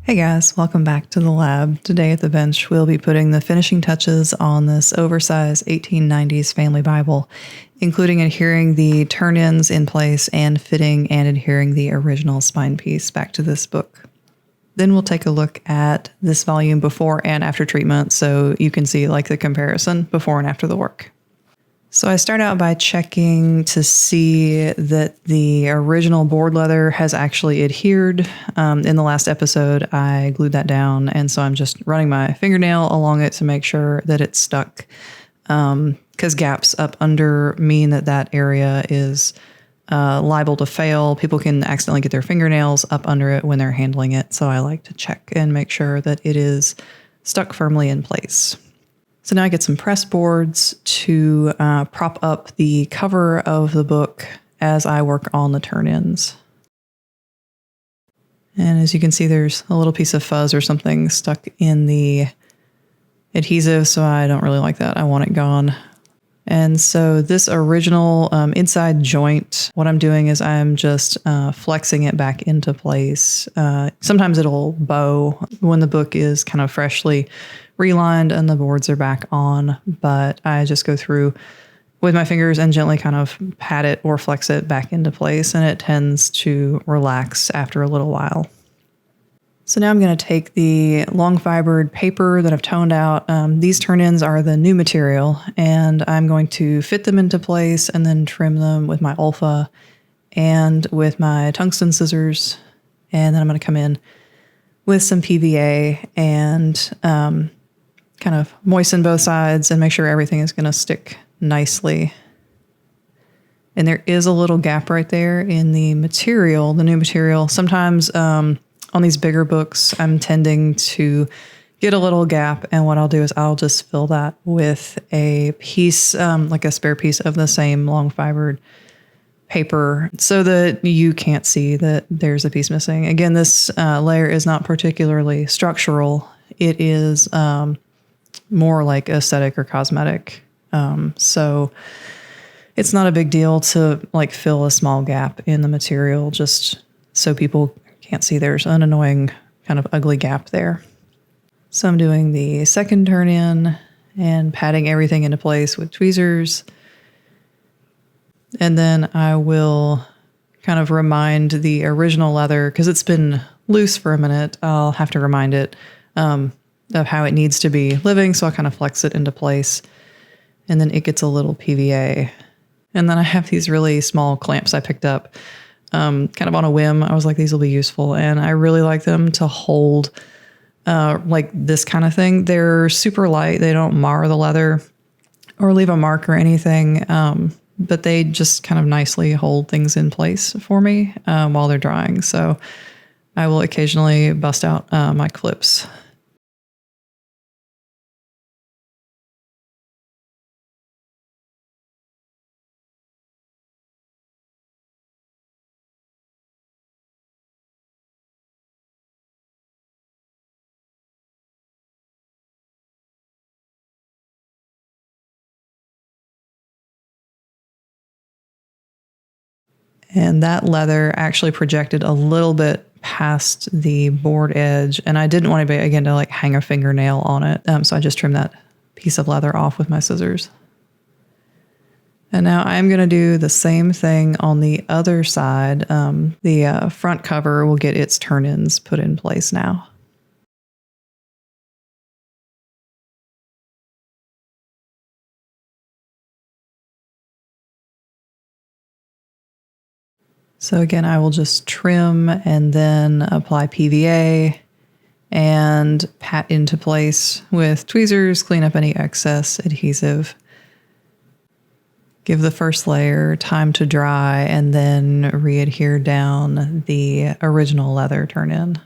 Hey guys, welcome back to the lab. Today at the bench, we'll be putting the finishing touches on this oversized 1890s family Bible, including adhering the turn-ins in place and fitting and adhering the original spine piece back to this book. Then we'll take a look at this volume before and after treatment so you can see like the comparison before and after the work. So I start out by checking to see that the original board leather has actually adhered. In the last episode, I glued that down, and so I'm just running my fingernail along it to make sure that it's stuck, because gaps up under mean that area is liable to fail. People can accidentally get their fingernails up under it when they're handling it, so I like to check and make sure that it is stuck firmly in place. So now I get some press boards to prop up the cover of the book as I work on the turn-ins. And as you can see, there's a little piece of fuzz or something stuck in the adhesive, so I don't really like that. I want it gone. And so this original inside joint, what I'm doing is I'm just flexing it back into place. Sometimes it'll bow when the book is kind of freshly relined and the boards are back on, but I just go through with my fingers and gently kind of pat it or flex it back into place, and it tends to relax after a little while. So now I'm going to take the long fibered paper that I've toned out. These turn-ins are the new material, and I'm going to fit them into place and then trim them with my Olfa and with my tungsten scissors. And then I'm going to come in with some PVA and kind of moisten both sides and make sure everything is going to stick nicely. And there is a little gap right there in the material, the new material. Sometimes on these bigger books, I'm tending to get a little gap, and what I'll do is I'll just fill that with a piece, like a spare piece of the same long fibered paper so that you can't see that there's a piece missing. Again, this layer is not particularly structural. It is more like aesthetic or cosmetic. So it's not a big deal to like fill a small gap in the material just so people can't see there's an annoying kind of ugly gap there. So I'm doing the second turn in and patting everything into place with tweezers. And then I will kind of remind the original leather, because it's been loose for a minute, I'll have to remind it of how it needs to be living. So I'll kind of flex it into place, and then it gets a little PVA. And then I have these really small clamps I picked up kind of on a whim. I was like, these will be useful. And I really like them to hold like this kind of thing. They're super light. They don't mar the leather or leave a mark or anything. But they just kind of nicely hold things in place for me while they're drying. So I will occasionally bust out my clips. And that leather actually projected a little bit past the board edge. And I didn't want to, again, to like hang a fingernail on it. So I just trimmed that piece of leather off with my scissors. And now I'm going to do the same thing on the other side. The front cover will get its turn-ins put in place now. So again, I will just trim and then apply PVA and pat into place with tweezers, clean up any excess adhesive. Give the first layer time to dry and then re-adhere down the original leather turn-in.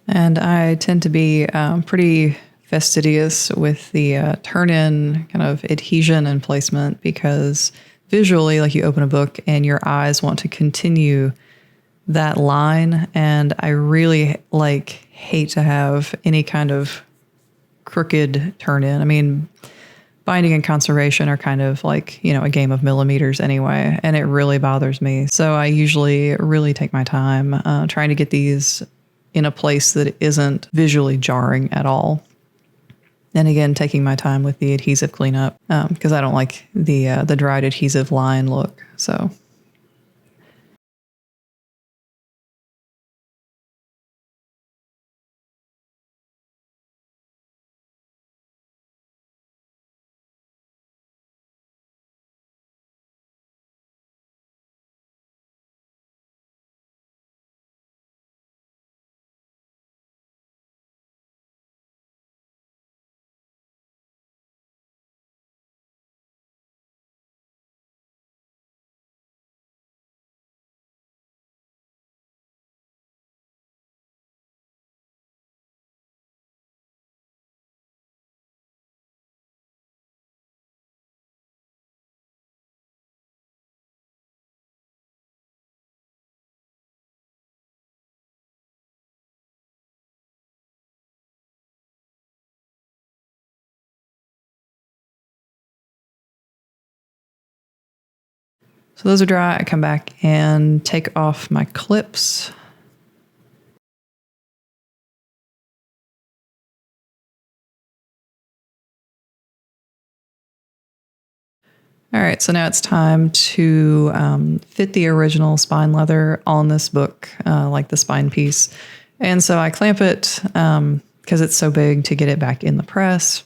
And I tend to be pretty fastidious with the turn-in kind of adhesion and placement, because visually, like, you open a book and your eyes want to continue that line, and I really hate to have any kind of crooked turn in. I mean, binding and conservation are kind of like, a game of millimeters anyway, and it really bothers me. So I usually really take my time trying to get these in a place that isn't visually jarring at all. And again, taking my time with the adhesive cleanup because I don't like the dried adhesive line look. So So those are dry. I come back and take off my clips. All right, so now it's time to fit the original spine leather on this book, like the spine piece. And so I clamp it because it's so big to get it back in the press.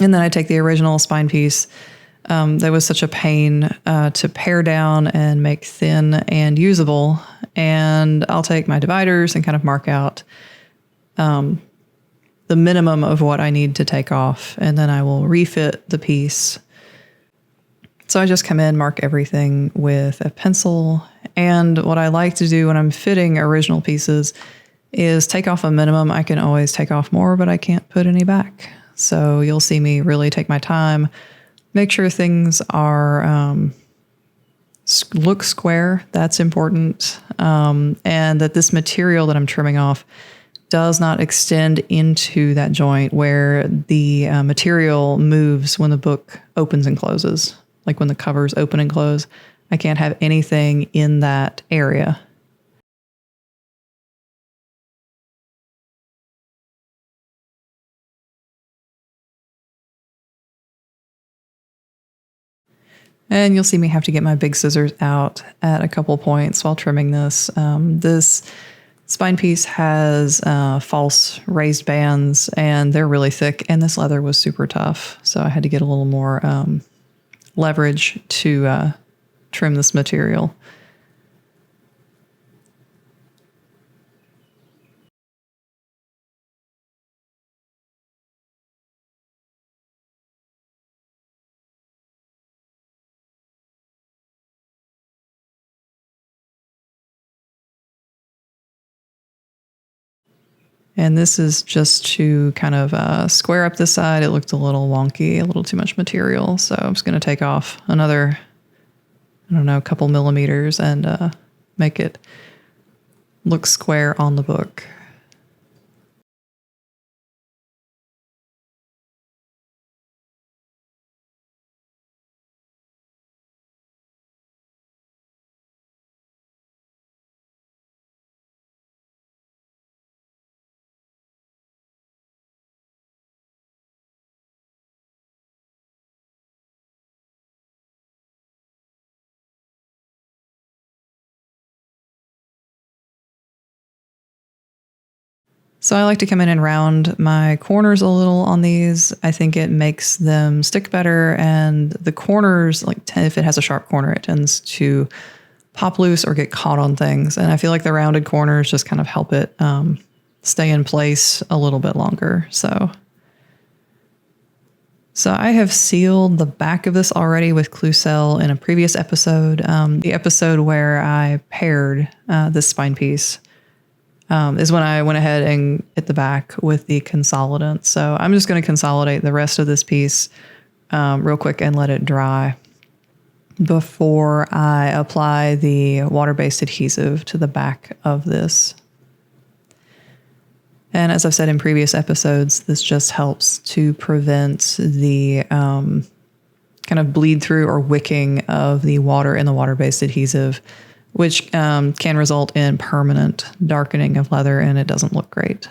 And then I take the original spine piece that was such a pain to pare down and make thin and usable. And I'll take my dividers and kind of mark out the minimum of what I need to take off. And then I will refit the piece. So I just come in, mark everything with a pencil. And what I like to do when I'm fitting original pieces is take off a minimum. I can always take off more, but I can't put any back. So you'll see me really take my time, make sure things are look square. That's important. And that this material that I'm trimming off does not extend into that joint where the material moves when the book opens and closes. Like when the covers open and close, I can't have anything in that area. And you'll see me have to get my big scissors out at a couple points while trimming this. This spine piece has false raised bands, and they're really thick, and this leather was super tough. So I had to get a little more leverage to trim this material. And this is just to kind of square up this side. It looked a little wonky, a little too much material. So I'm just going to take off another, I don't know, a couple millimeters and make it look square on the book. So I like to come in and round my corners a little on these. I think it makes them stick better, and the corners, like if it has a sharp corner, it tends to pop loose or get caught on things. And I feel like the rounded corners just kind of help it stay in place a little bit longer. So I have sealed the back of this already with Clucel in a previous episode, the episode where I paired this spine piece. Is when I went ahead and hit the back with the consolidant. So I'm just going to consolidate the rest of this piece real quick and let it dry before I apply the water-based adhesive to the back of this. And as I've said in previous episodes, this just helps to prevent the kind of bleed through or wicking of the water in the water-based adhesive, which can result in permanent darkening of leather, and it doesn't look great.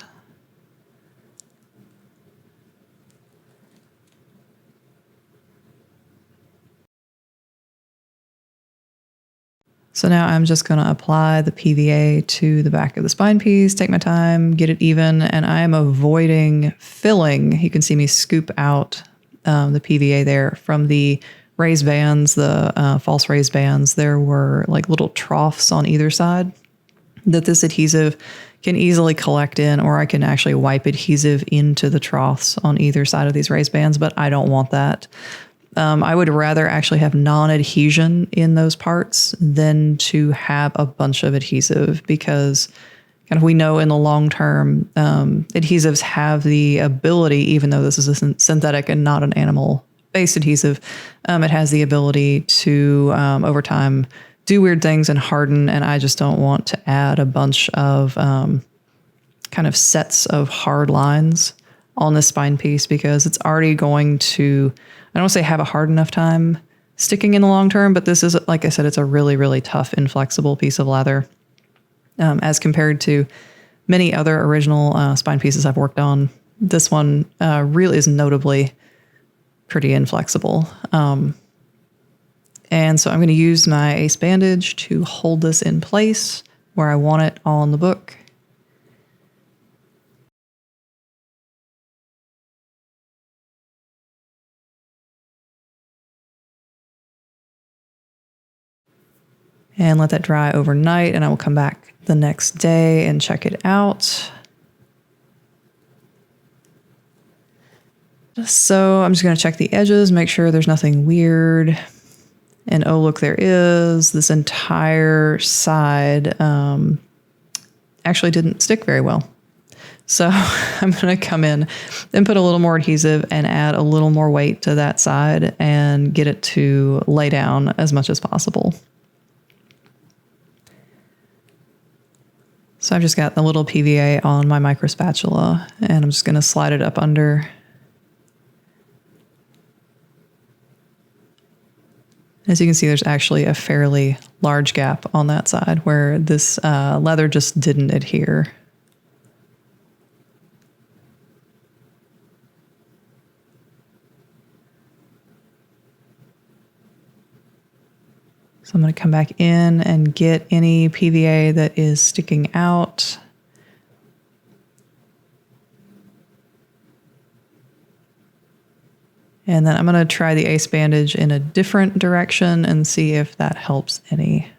So now I'm just going to apply the PVA to the back of the spine piece, take my time, get it even, and I am avoiding filling. You can see me scoop out the PVA there from the raised bands, the false raised bands. There were like little troughs on either side that this adhesive can easily collect in, or I can actually wipe adhesive into the troughs on either side of these raised bands, but I don't want that. I would rather actually have non-adhesion in those parts than to have a bunch of adhesive, because kind of we know in the long term, adhesives have the ability, even though this is a synthetic and not an animal-based adhesive, it has the ability to, over time, do weird things and harden, and I just don't want to add a bunch of kind of sets of hard lines on this spine piece, because it's already going to, I don't want to say have a hard enough time sticking in the long term, but this is, like I said, it's a really, really tough, inflexible piece of leather as compared to many other original spine pieces I've worked on. This one really is notably pretty inflexible. And so I'm going to use my ace bandage to hold this in place where I want it on the book. And let that dry overnight, and I will come back the next day and check it out. So I'm just going to check the edges, make sure there's nothing weird. And oh, look, there is. This entire side actually didn't stick very well. So I'm going to come in and put a little more adhesive and add a little more weight to that side and get it to lay down as much as possible. So I've just got the little PVA on my micro spatula, and I'm just going to slide it up under. As you can see, there's actually a fairly large gap on that side where this leather just didn't adhere. So I'm going to come back in and get any PVA that is sticking out. And then I'm going to try the ace bandage in a different direction and see if that helps any.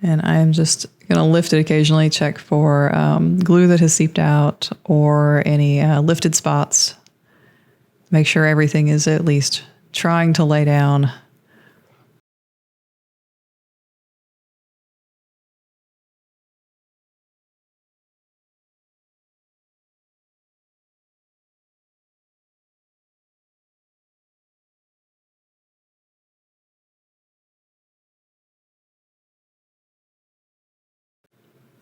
And I'm just going to lift it occasionally, check for glue that has seeped out or any lifted spots. Make sure everything is at least trying to lay down.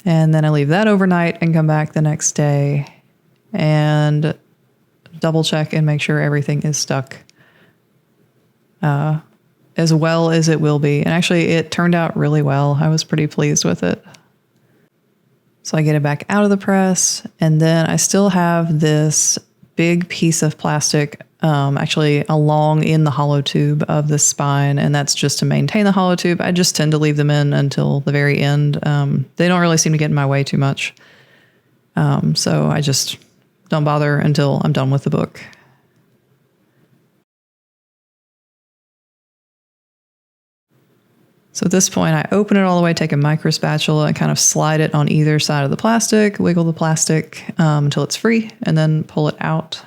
And then I leave that overnight and come back the next day and double check and make sure everything is stuck as well as it will be. And actually, it turned out really well. I was pretty pleased with it. So I get it back out of the press, and then I still have this big piece of plastic actually along in the hollow tube of the spine, and that's just to maintain the hollow tube. I just tend to leave them in until the very end. They don't really seem to get in my way too much. So I just don't bother until I'm done with the book. So at this point, I open it all the way, take a micro spatula and kind of slide it on either side of the plastic, wiggle the plastic until it's free, and then pull it out.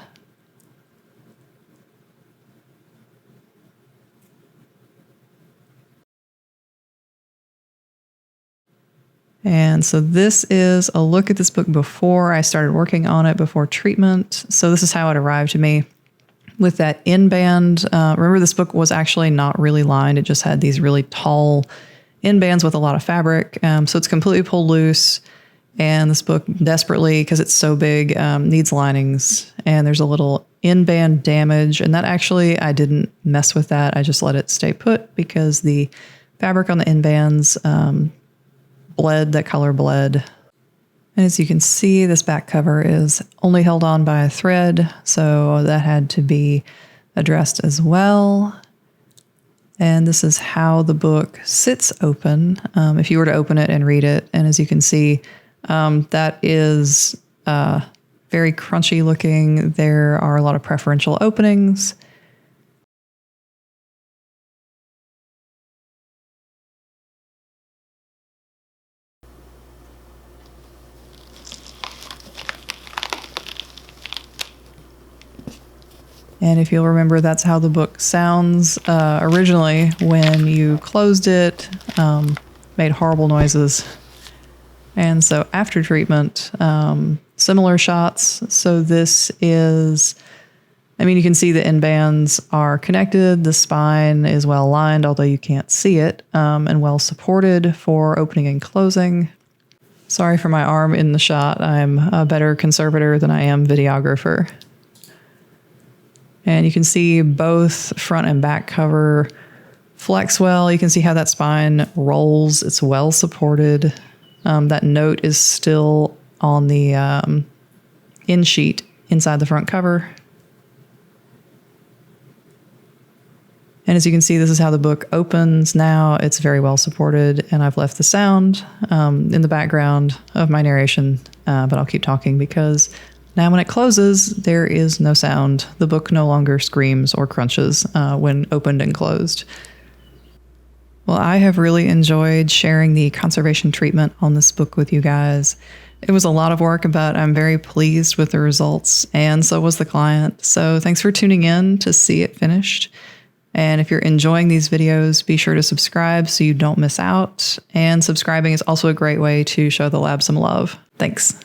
And so this is a look at this book before I started working on it, before treatment. So this is how it arrived to me with that in-band. Remember, this book was actually not really lined. It just had these really tall in-bands with a lot of fabric. So it's completely pulled loose. And this book desperately, because it's so big, needs linings. And there's a little in-band damage. And that actually, I didn't mess with that. I just let it stay put because the fabric on the in-bands bled, that color bled. And as you can see, this back cover is only held on by a thread, so that had to be addressed as well. And this is how the book sits open, if you were to open it and read it. And as you can see, that is very crunchy looking. There are a lot of preferential openings. And if you'll remember, that's how the book sounds originally when you closed it, made horrible noises. And so after treatment, similar shots. So this is, I mean, you can see the in-bands are connected. The spine is well lined, although you can't see it, and well supported for opening and closing. Sorry for my arm in the shot. I'm a better conservator than I am videographer. And you can see both front and back cover flex well. You can see how that spine rolls. It's well supported. That note is still on the in sheet inside the front cover. And as you can see, this is how the book opens now. It's very well supported, and I've left the sound in the background of my narration, but I'll keep talking because now when it closes, there is no sound. The book no longer screams or crunches when opened and closed. Well, I have really enjoyed sharing the conservation treatment on this book with you guys. It was a lot of work, but I'm very pleased with the results, and so was the client. So thanks for tuning in to see it finished. And if you're enjoying these videos, be sure to subscribe so you don't miss out. And subscribing is also a great way to show the lab some love. Thanks.